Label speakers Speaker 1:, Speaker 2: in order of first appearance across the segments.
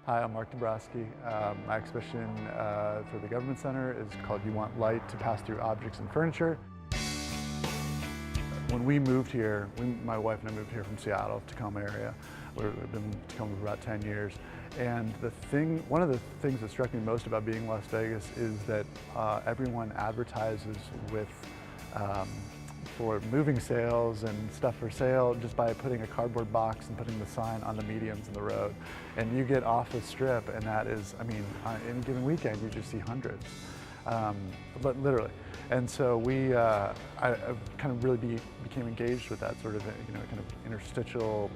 Speaker 1: Hi, I'm Marc Dombrosky. My exhibition for the Government Center is called You Want Light to Pass Through Objects and Furniture. When we moved here, my wife and I moved here from Seattle, Tacoma area. We've been in Tacoma for about 10 years. And one of the things that struck me most about being in Las Vegas is that everyone advertises with for moving sales and stuff for sale just by putting a cardboard box and putting the sign on the medians in the road. And you get off the strip and that is, I mean, on any given weekend you just see hundreds, but literally. And so I kind of really became engaged with that sort of, kind of interstitial,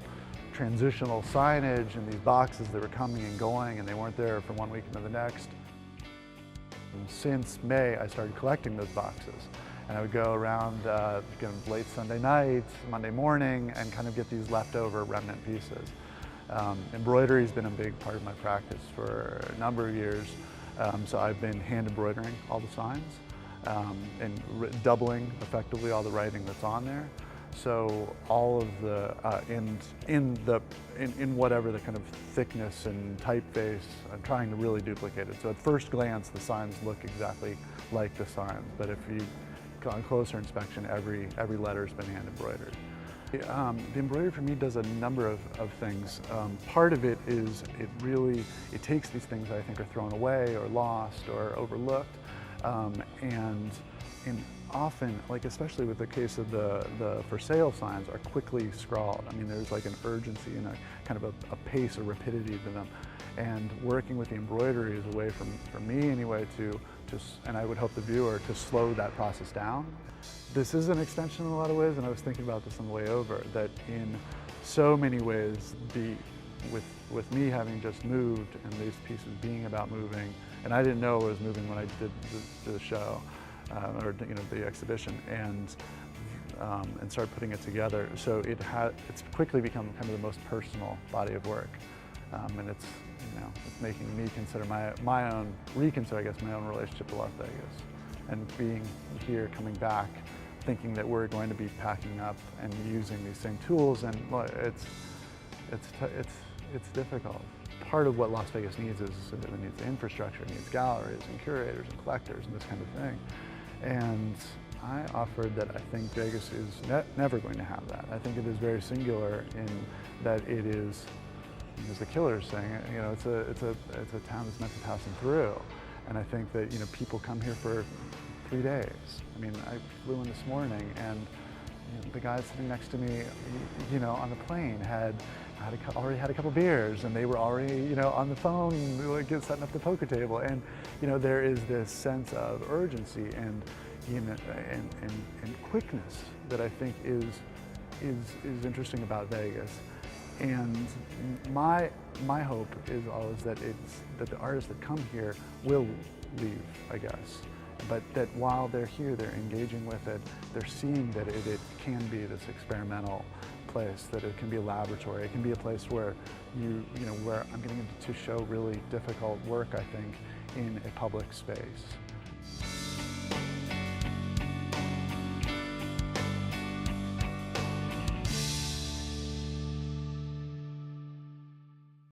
Speaker 1: transitional signage and these boxes that were coming and going and they weren't there from one weekend to the next. And since May, I started collecting those boxes. And I would go around late Sunday night, Monday morning, and kind of get these leftover remnant pieces. Embroidery has been a big part of my practice for a number of years. So I've been hand embroidering all the signs and doubling effectively all the writing that's on there. So all of the, in whatever the kind of thickness and typeface, I'm trying to really duplicate it. So at first glance, the signs look exactly like the signs, but if you on closer inspection, every letter's been hand embroidered. The embroidery for me does a number of things. Part of it is it takes these things that I think are thrown away or lost or overlooked, and often, like especially with the case of the for sale signs, are quickly scrawled. I mean, there's like an urgency and a kind of a pace or rapidity to them. And working with the embroidery is a way for me anyway and I would hope the viewer, to slow that process down. This is an extension in a lot of ways, and I was thinking about this on the way over, that in so many ways, with me having just moved and these pieces being about moving, and I didn't know it was moving when I did the show, or the exhibition, and started putting it together. So it's quickly become kind of the most personal body of work. And it's making me consider reconsider, I guess, my own relationship to Las Vegas. And being here, coming back, thinking that we're going to be packing up and using these same tools, and well, it's difficult. Part of what Las Vegas needs is it needs infrastructure, it needs galleries and curators and collectors and this kind of thing. And I offered that I think Vegas is never going to have that. I think it is very singular in that it is, as the killer's saying, it's a town that's meant to pass them through. And I think that people come here for 3 days. I mean, I flew in this morning, and the guy sitting next to me, on the plane already had a couple beers, and they were already on the phone, setting up the poker table. And there is this sense of urgency and quickness that I think is interesting about Vegas. And my hope is always that the artists that come here will leave, I guess. But that while they're here, they're engaging with it, they're seeing that it can be this experimental place, that it can be a laboratory, it can be a place where where I'm getting to show really difficult work, I think, in a public space.